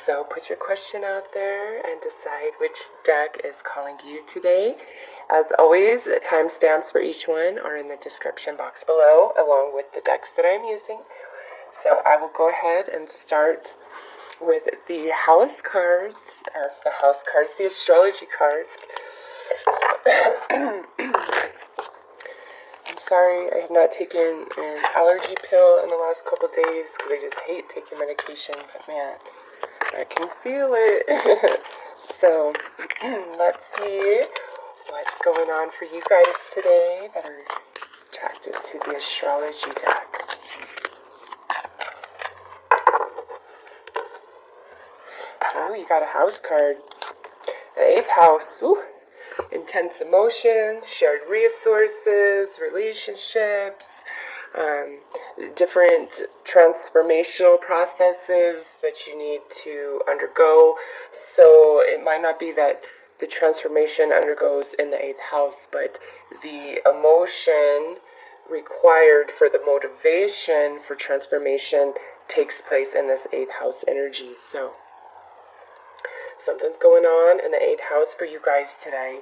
So put your question out there and decide which deck is calling you today. As always, timestamps for each one are in the description box below, along with the decks that I'm using. So I will go ahead and start with the house cards, or the astrology cards. I'm sorry I have not taken an allergy pill in the last couple days because I just hate taking medication, but man, I can feel it. So, let's see what's going on for you guys today that are attracted to the astrology deck. Oh, you got a house card. The 8th house. Ooh. Intense emotions, shared resources, relationships, different transformational processes that you need to undergo. So it might not be that the transformation undergoes in the 8th house, but the emotion required for the motivation for transformation takes place in this 8th house energy. So something's going on in the 8th house for you guys today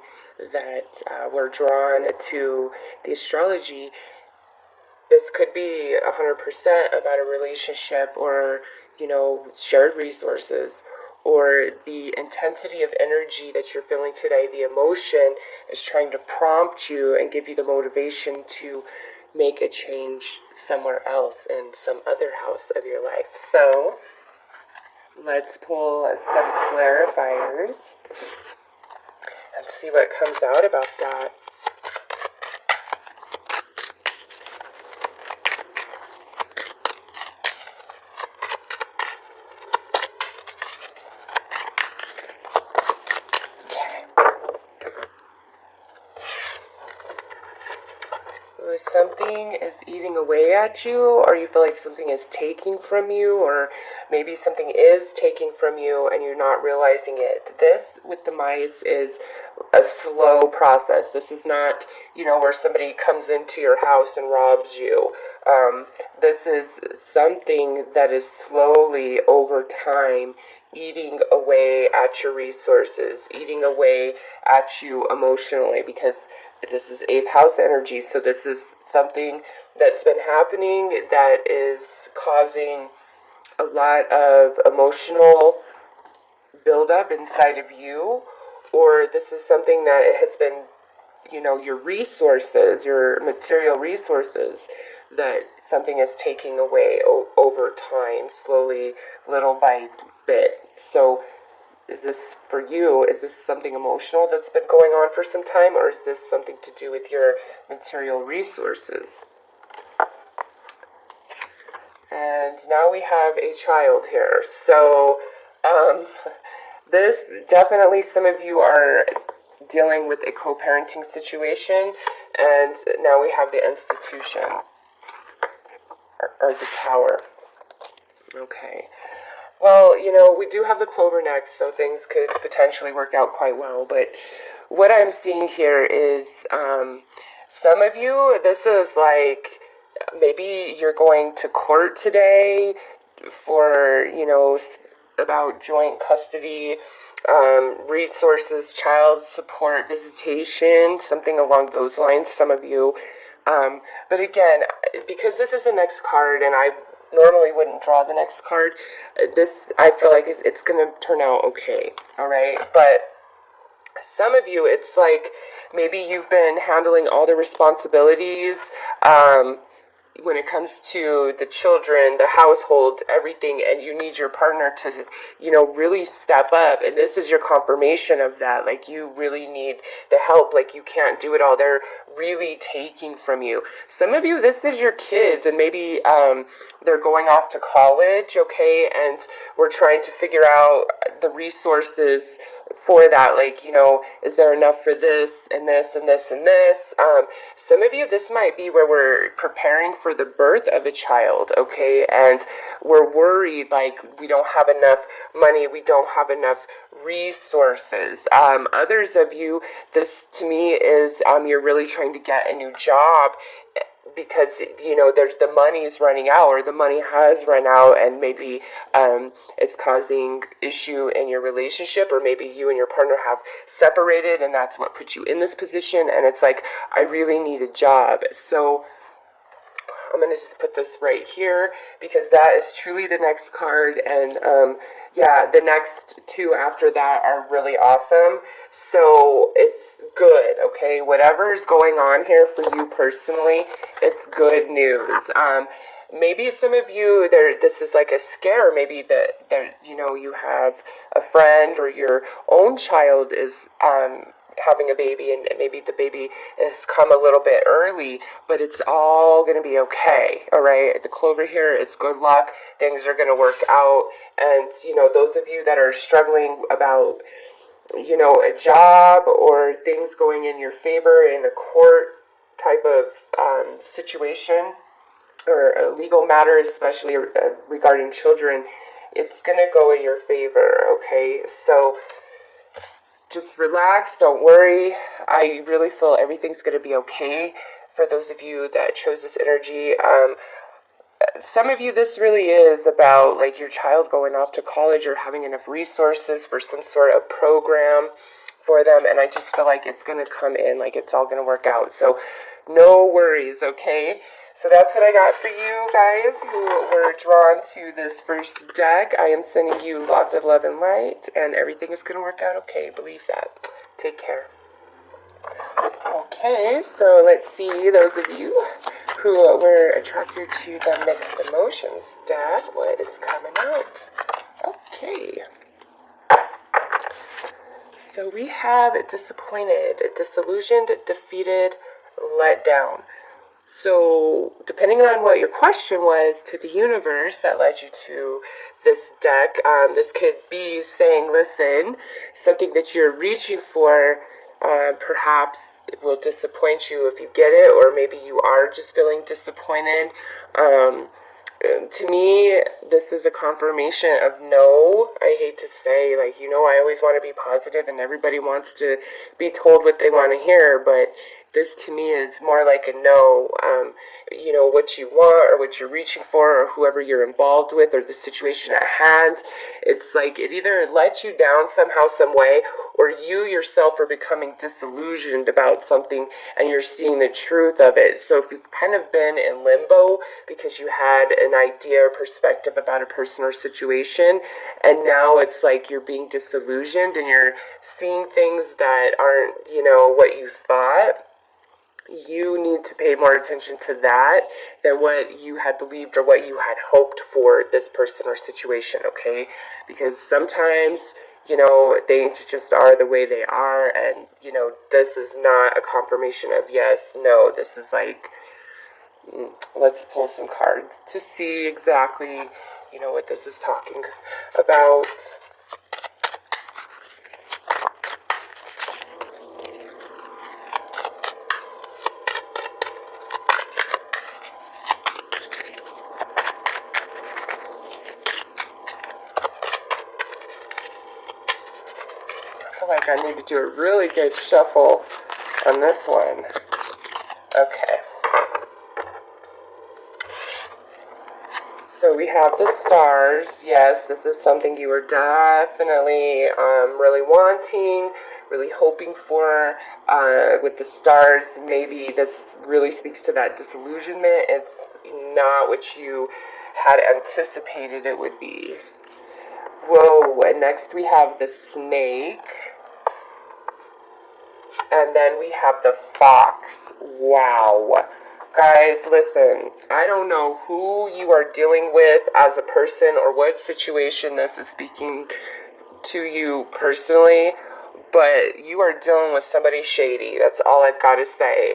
that we're drawn to the astrology. This could be 100% about a relationship or, shared resources, or the intensity of energy that you're feeling today. The emotion is trying to prompt you and give you the motivation to make a change somewhere else in some other house of your life. So let's pull some clarifiers and see what comes out about that. Something is eating away at you, or you feel like something is taking from you, or maybe something is taking from you and you're not realizing it. This with the mice is a slow process. This is not, where somebody comes into your house and robs you. This is something that is slowly over time eating away at your resources, eating away at you emotionally, because this is 8th house energy, so this is something that's been happening that is causing a lot of emotional buildup inside of you, or this is something that has been, your resources, your material resources, that something is taking away over time, slowly, little by bit. So is this for you? Is this something emotional that's been going on for some time, or is this something to do with your material resources? And now we have a child here. So, this definitely, some of you are dealing with a co-parenting situation, and now we have the institution, or the Tower. Okay. Well, we do have the Clover next, so things could potentially work out quite well. But what I'm seeing here is some of you, this is like maybe you're going to court today for, about joint custody, resources, child support, visitation, something along those lines, some of you. But again, because this is the next card, and I normally wouldn't draw the next card, this, I feel like it's going to turn out okay, all right? But some of you, it's like maybe you've been handling all the responsibilities when it comes to the children, the household, everything, and you need your partner to, really step up. And this is your confirmation of that. Like, you really need the help. Like, you can't do it all. They're really taking from you. Some of you, this is your kids, and maybe they're going off to college, okay? And we're trying to figure out the resources for that, like, is there enough for this and this and this and this? Some of you, this might be where we're preparing for the birth of a child, okay? And we're worried, like, we don't have enough money, we don't have enough resources. Others of you, this to me is you're really trying to get a new job because there's the money's running out, or the money has run out, and maybe it's causing issue in your relationship, or maybe you and your partner have separated, and that's what put you in this position. And it's like, I really need a job. So I'm going to just put this right here, because that is truly the next card. And yeah, the next two after that are really awesome. So it's good, okay? Whatever is going on here for you personally, it's good news. Maybe some of you, this is like a scare. Maybe that you have a friend, or your own child is having a baby, and maybe the baby has come a little bit early, but it's all going to be okay. All right, the clover here, it's good luck. Things are going to work out. And those of you that are struggling about a job, or things going in your favor in a court type of situation, or a legal matter, especially regarding children, it's going to go in your favor. Okay, so just relax, don't worry. I really feel everything's going to be okay for those of you that chose this energy. Some of you, this really is about like your child going off to college, or having enough resources for some sort of program for them, and I just feel like it's going to come in, like it's all going to work out. So no worries, okay? So that's what I got for you guys who were drawn to this first deck. I am sending you lots of love and light, and everything is going to work out okay. Believe that. Take care. Okay, so let's see those of you who were attracted to the Mixed Emotions deck. What is coming out? Okay. So we have disappointed, disillusioned, defeated, let down. So depending on what your question was to the universe that led you to this deck, this could be saying, listen, something that you're reaching for perhaps it will disappoint you if you get it, or maybe you are just feeling disappointed. To me, this is a confirmation of no. I hate to say, I always want to be positive, and everybody wants to be told what they want to hear, but this to me is more like a no. What you want, or what you're reaching for, or whoever you're involved with, or the situation at hand, it's like it either lets you down somehow, some way, or you yourself are becoming disillusioned about something, and you're seeing the truth of it. So if you've kind of been in limbo because you had an idea or perspective about a person or situation, and now it's like you're being disillusioned, and you're seeing things that aren't, what you thought, you need to pay more attention to that than what you had believed or what you had hoped for this person or situation, okay? Because sometimes, things just are the way they are, and, this is not a confirmation of yes, no. This is like, let's pull some cards to see exactly, what this is talking about. Like I need to do a really good shuffle on this one. Okay. So we have the stars. Yes, this is something you were definitely really wanting, really hoping for. With the stars, maybe this really speaks to that disillusionment. It's not what you had anticipated it would be. Whoa, and next we have the snake. And then we have the fox. Wow. Guys, listen, I don't know who you are dealing with as a person, or what situation this is speaking to you personally, but you are dealing with somebody shady. That's all I've got to say.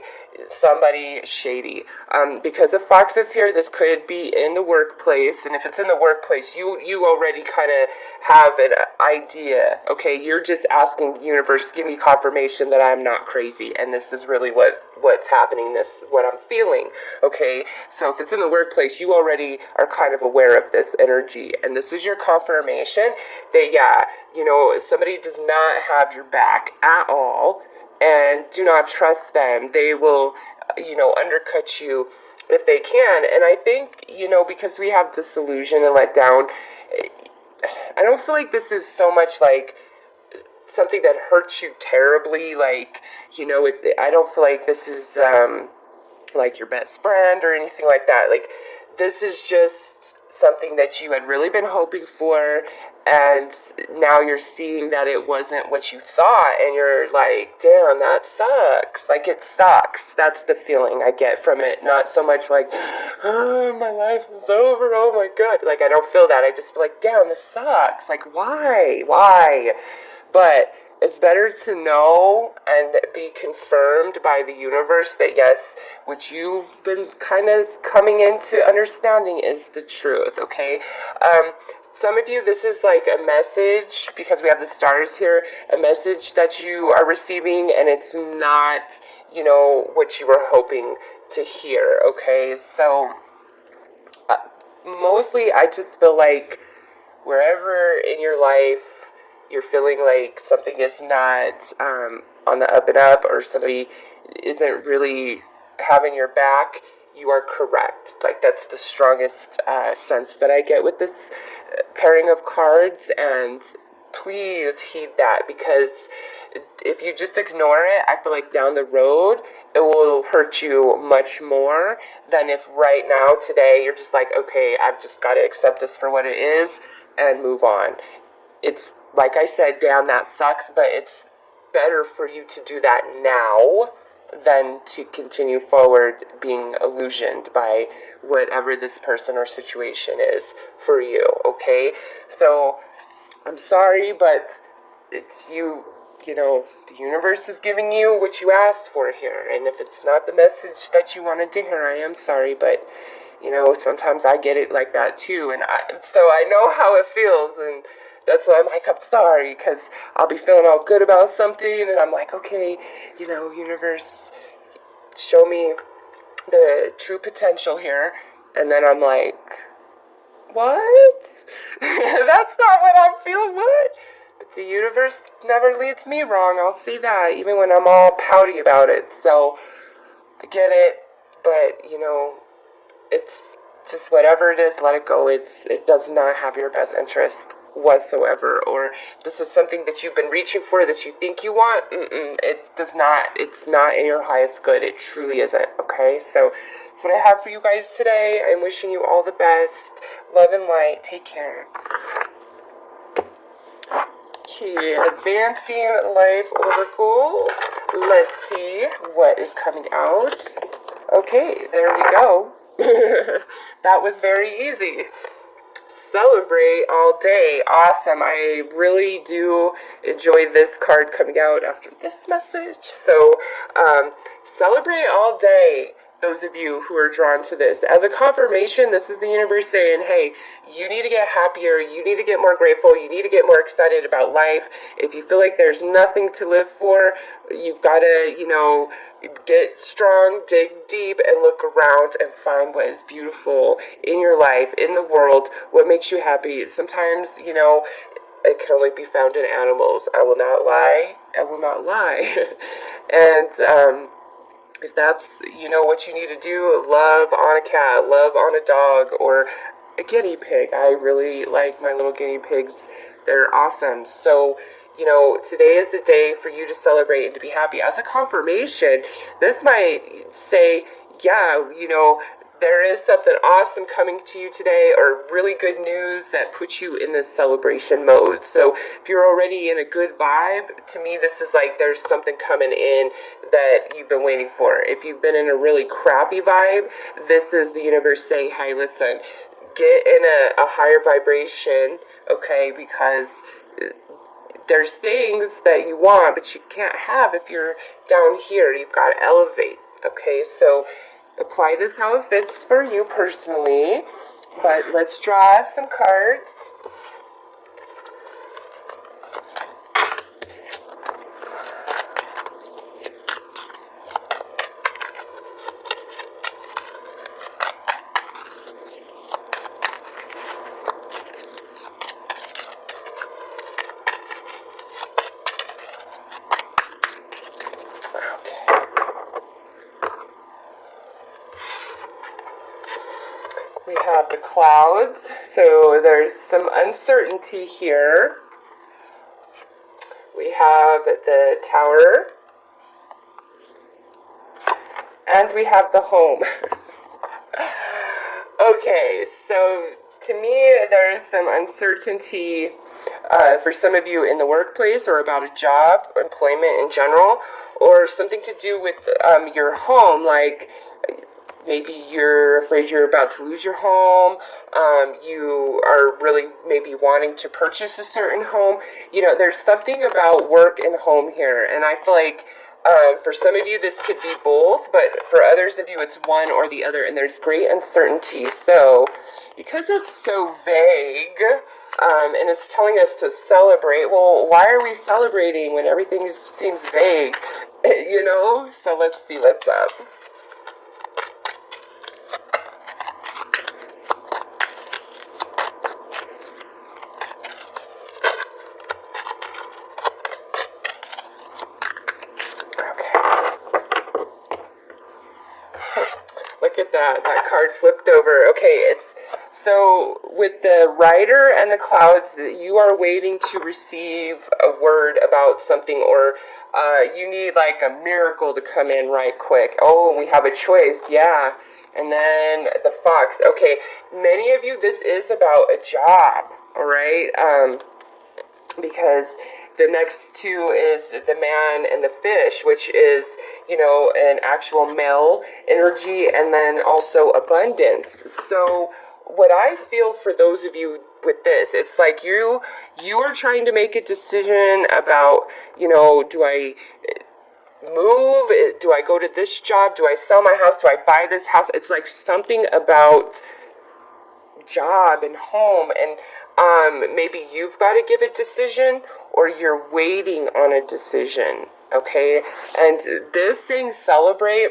Somebody shady. Because the fox is here, this could be in the workplace, and if it's in the workplace, you already kind of have an idea. Okay, you're just asking the universe, give me confirmation that I'm not crazy, and this is really what's happening. This is what I'm feeling. Okay, so if it's in the workplace, you already are kind of aware of this energy, and this is your confirmation that somebody does not have your back at all. And do not trust them. They will, undercut you if they can. And I think, because we have disillusion and let down, I don't feel like this is so much like something that hurts you terribly. Like, I don't feel like this is like your best friend or anything like that. Like, this is just something that you had really been hoping for, and now you're seeing that it wasn't what you thought, and you're like, damn, that sucks. Like, it sucks. That's the feeling I get from it. Not so much like, oh, my life is over, oh my god. Like, I don't feel that. I just feel like, damn, this sucks. Like, why? But it's better to know and be confirmed by the universe that yes, what you've been kind of coming into understanding is the truth, okay? Some of you, this is like a message, because we have the stars here, a message that you are receiving, and it's not, what you were hoping to hear, okay? So, mostly I just feel like wherever in your life you're feeling like something is not on the up and up, or somebody isn't really having your back, you are correct. Like, that's the strongest sense that I get with this pairing of cards, and please heed that, because if you just ignore it, I feel like down the road it will hurt you much more than if right now, today, you're just like, okay, I've just got to accept this for what it is and move on. It's, like I said, damn, that sucks, but it's better for you to do that now than to continue forward being illusioned by whatever this person or situation is for you, okay? So, I'm sorry, but it's the universe is giving you what you asked for here, and if it's not the message that you wanted to hear, I am sorry, but, sometimes I get it like that too, and so I know how it feels, and that's why I'm like, I'm sorry, because I'll be feeling all good about something, and I'm like, okay, universe, show me the true potential here, and then I'm like, what? That's not what I'm feeling, what? But the universe never leads me wrong, I'll say that, even when I'm all pouty about it, so, I get it, but, it's just whatever it is, let it go. It does not have your best interest whatsoever, or this is something that you've been reaching for that you think you want. It does not. It's not in your highest good. It truly isn't. Okay, so that's what I have for you guys today. I'm wishing you all the best. Love and light. Take care. Okay, advancing life oracle. Let's see what is coming out. Okay, there we go. That was very easy. Celebrate all day. Awesome. I really do enjoy this card coming out after this message. So, celebrate all day. Those of you who are drawn to this. As a confirmation, this is the universe saying, hey, you need to get happier, you need to get more grateful, you need to get more excited about life. If you feel like there's nothing to live for, you've got to, get strong, dig deep, and look around and find what is beautiful in your life, in the world, what makes you happy. Sometimes, it can only be found in animals. I will not lie. And, if that's, what you need to do, love on a cat, love on a dog, or a guinea pig. I really like my little guinea pigs. They're awesome. So, today is a day for you to celebrate and to be happy. As a confirmation, this might say, yeah, there is something awesome coming to you today, or really good news that puts you in this celebration mode. So if you're already in a good vibe, to me this is like there's something coming in that you've been waiting for. If you've been in a really crappy vibe, this is the universe saying, hey, listen, get in a higher vibration, okay, because there's things that you want, but you can't have if you're down here. You've got to elevate, okay? So apply this how it fits for you personally, but let's draw some cards. We have the clouds, so there's some uncertainty here. We have the Tower, and we have the Home. Okay, so to me, there's some uncertainty for some of you in the workplace or about a job, employment in general, or something to do with your home, like maybe you're afraid you're about to lose your home. You are really maybe wanting to purchase a certain home. You know, there's something about work and home here, and I feel like for some of you, this could be both, but for others of you, it's one or the other, and there's great uncertainty. So, because it's so vague, and it's telling us to celebrate, well, why are we celebrating when everything seems vague? You know? So let's see what's up. Look at that. That card flipped over. Okay, it's so with the rider and the clouds, you are waiting to receive a word about something, or you need like a miracle to come in right quick. Oh, we have a choice. Yeah. And then the fox. Okay, many of you, this is about a job. All right. Because the next two is the man and the fish, which is, you know, an actual male energy, and then also abundance. So what I feel for those of you with this, it's like you are trying to make a decision about, you know, do I move? Do I go to this job? Do I sell my house? Do I buy this house? It's like something about job and home, and maybe you've got to give a decision or you're waiting on a decision. Okay, and this saying celebrate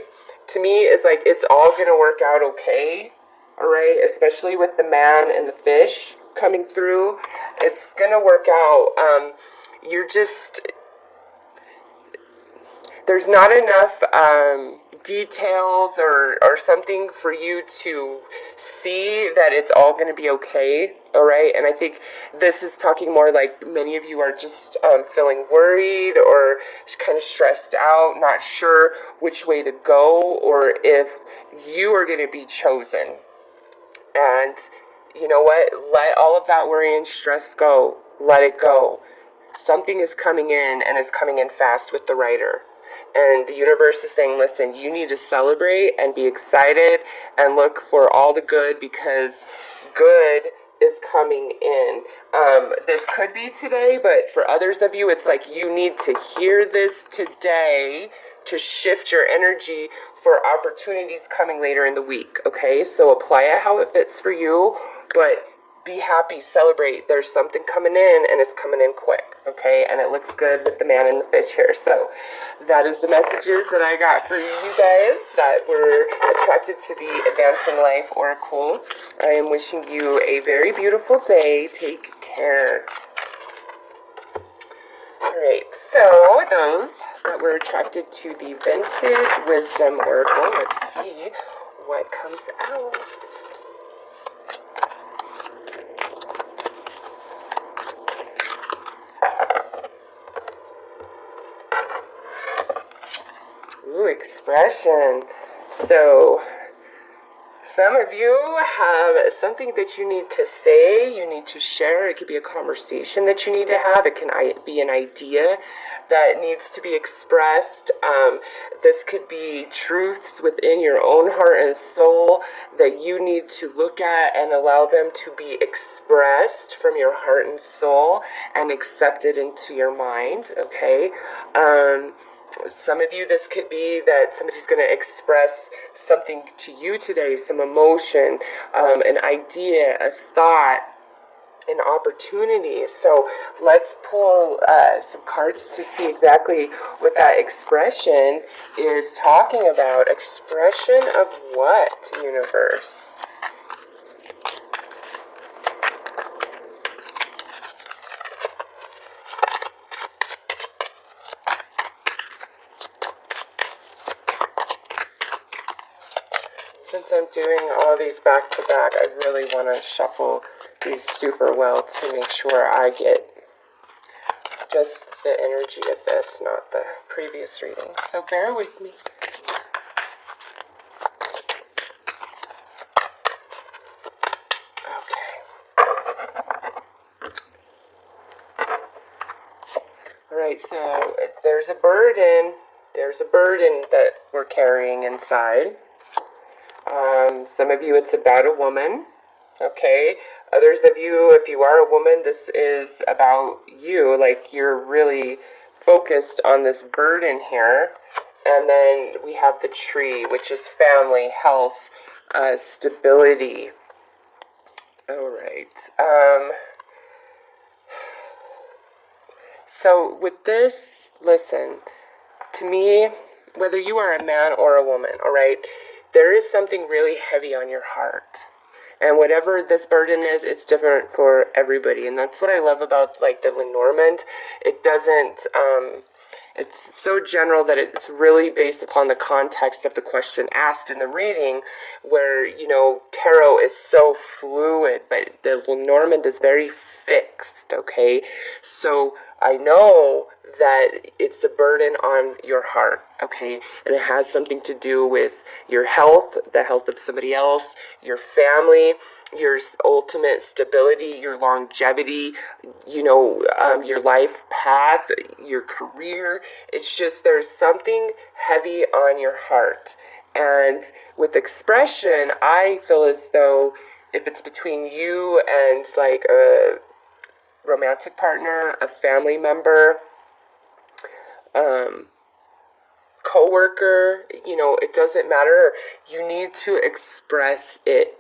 to me is like it's all gonna work out okay. All right, especially with the man and the fish coming through, it's gonna work out. You're just, there's not enough details or something for you to see that it's all going to be okay. All right, and I think this is talking more like many of you are just feeling worried or kind of stressed out, not sure which way to go or if you are going to be chosen. And you know what, let all of that worry and stress go. Let it go. Something is coming in, and it's coming in fast with the writer. And the universe is saying, listen, you need to celebrate and be excited and look for all the good, because good is coming in. This could be today, but for others of you, it's like you need to hear this today to shift your energy for opportunities coming later in the week. Okay, so apply it how it fits for you, but be happy, celebrate. There's something coming in, and it's coming in quick, okay? And it looks good with the man and the fish here. So that is the messages that I got for you guys that were attracted to the Advancing Life Oracle. I am wishing you a very beautiful day. Take care. All right, so those that were attracted to the Vintage Wisdom Oracle, let's see what comes out. Ooh, expression. So, some of you have something that you need to say, you need to share. It could be a conversation that you need to have. It can be an idea that needs to be expressed. This could be truths within your own heart and soul that you need to look at and allow them to be expressed from your heart and soul and accepted into your mind, okay? Some of you, this could be that somebody's going to express something to you today, some emotion, an idea, a thought, an opportunity. So let's pull some cards to see exactly what that expression is talking about. Expression of what, universe? since I'm doing all these back to back, I really want to shuffle these super well to make sure I get just the energy of this, not the previous reading. So bear with me. Alright, so there's a burden. There's a burden that we're carrying inside. Some of you, it's about a woman. Okay. Others of you, if you are a woman, this is about you. Like, you're really focused on this burden here. And then we have the tree, which is family, health, stability. Alright. So with this, listen, to me, whether you are a man or a woman, all right, there is something really heavy on your heart. And whatever this burden is, it's different for everybody. And that's what I love about, like, the Lenormand. It doesn't, it's so general that it's really based upon the context of the question asked in the reading, where, you know, tarot is so fluid, but the Lenormand is very fixed, okay? So I know that it's a burden on your heart, okay? And it has something to do with your health, the health of somebody else, your family, your ultimate stability, your longevity, you know, your life path, your career. It's just, there's something heavy on your heart. And with expression, I feel as though if it's between you and like a romantic partner, a family member, co-worker, you know, it doesn't matter. You need to express it.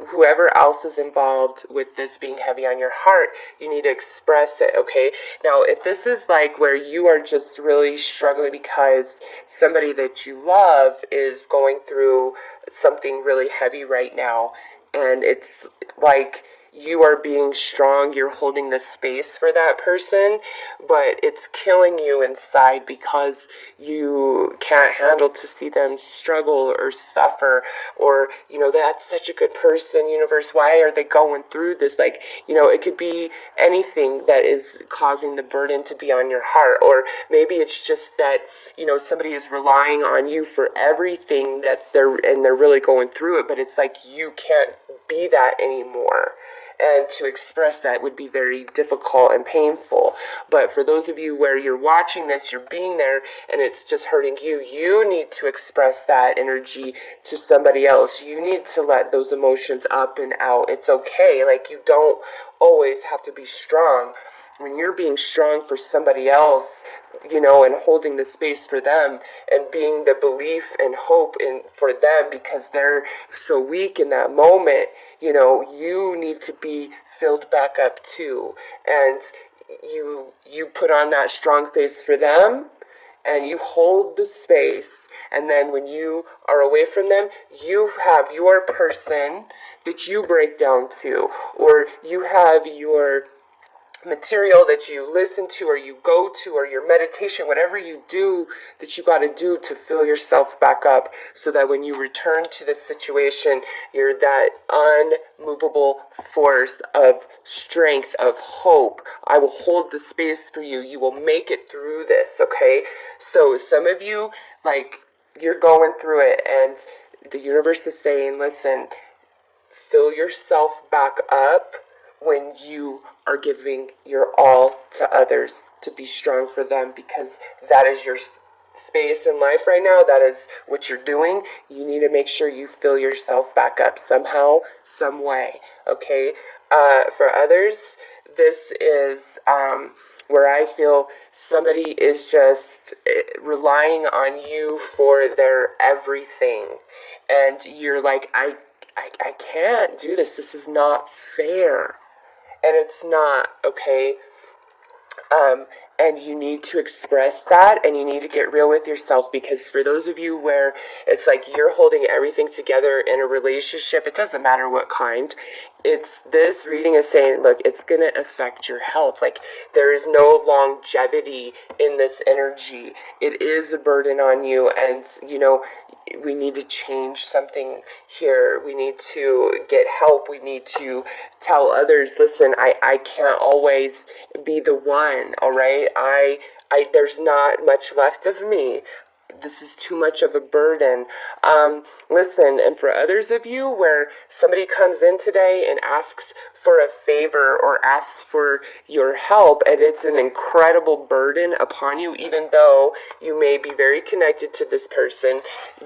Whoever else is involved with this being heavy on your heart, you need to express it, okay? Now, if this is like where you are just really struggling because somebody that you love is going through something really heavy right now, and it's like you are being strong, you're holding the space for that person, but it's killing you inside because you can't handle to see them struggle or suffer, or, you know, that's such a good person, universe, why are they going through this? Like, you know, it could be anything that is causing the burden to be on your heart, or maybe it's just that, you know, somebody is relying on you for everything that they're really going through it, but it's like you can't be that anymore. And to express that would be very difficult and painful. But for those of you where you're watching this, you're being there, and it's just hurting you, you need to express that energy to somebody else. You need to let those emotions up and out. It's okay. Like, you don't always have to be strong. When you're being strong for somebody else, you know, and holding the space for them and being the belief and hope in for them because they're so weak in that moment, you know, you need to be filled back up too. And you put on that strong face for them, and you hold the space, and then when you are away from them, you have your person that you break down to, or you have your material that you listen to or you go to, or your meditation, whatever you do that you got to do to fill yourself back up, so that when you return to the situation, you're that unmovable force of strength, of hope. I will hold the space for you. You will make it through this, okay? So some of you, like, you're going through it, and the universe is saying, listen, fill yourself back up when you are giving your all to others, to be strong for them, because that is your space in life right now. That is what you're doing. You need to make sure you fill yourself back up somehow, some way, okay? For others, this is where I feel somebody is just relying on you for their everything, and you're like, I can't do this. This is not fair. And it's not, okay? and you need to express that, and you need to get real with yourself, because for those of you where it's like you're holding everything together in a relationship, it doesn't matter what kind, it's this reading is saying, look, it's going to affect your health. Like, there is no longevity in this energy. It is a burden on you, and we need to change something here. We need to get help. We need to tell others, listen, I can't always be the one, all right? There's not much left of me. This is too much of a burden. Listen, and for others of you where somebody comes in today and asks for a favor or asks for your help, and it's an incredible burden upon you, even though you may be very connected to this person,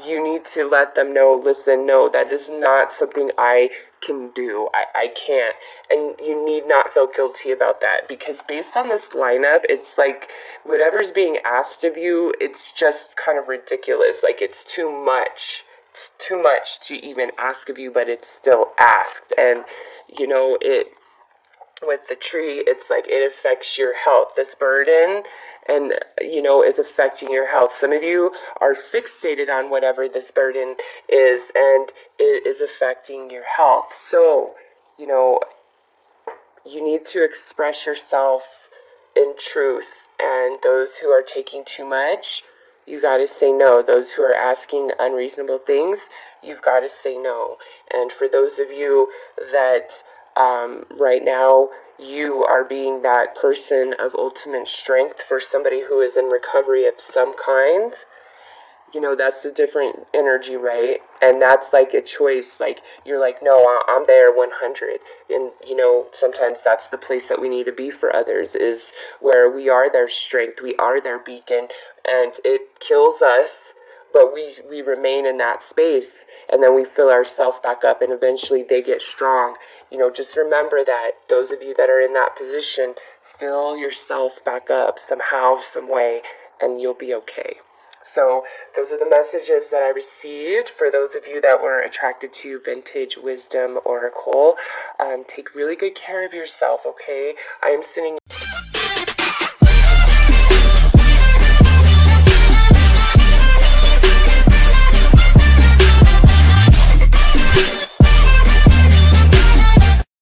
you need to let them know, listen, no, that is not something I can do. I can't. And you need not feel guilty about that, because based on this lineup, it's like whatever's being asked of you, it's just kind of ridiculous. Like, it's too much. It's too much to even ask of you, but it's still asked. And it with the tree, it's like it affects your health. This burden and is affecting your health. Some of you are fixated on whatever this burden is, and it is affecting your health. So you need to express yourself in truth, and those who are taking too much, you got to say no. Those who are asking unreasonable things, you've got to say no. And for those of you that right now you are being that person of ultimate strength for somebody who is in recovery of some kind, that's a different energy, right? And that's like a choice. Like, you're like, no, I'm there 100. And, sometimes that's the place that we need to be for others, is where we are their strength. We are their beacon. And it kills us, but we remain in that space. And then we fill ourselves back up, and eventually they get strong. Just remember that. Those of you that are in that position, fill yourself back up somehow, some way, and you'll be okay. So those are the messages that I received. For those of you that were attracted to Vintage Wisdom Oracle, take really good care of yourself, okay? I am sending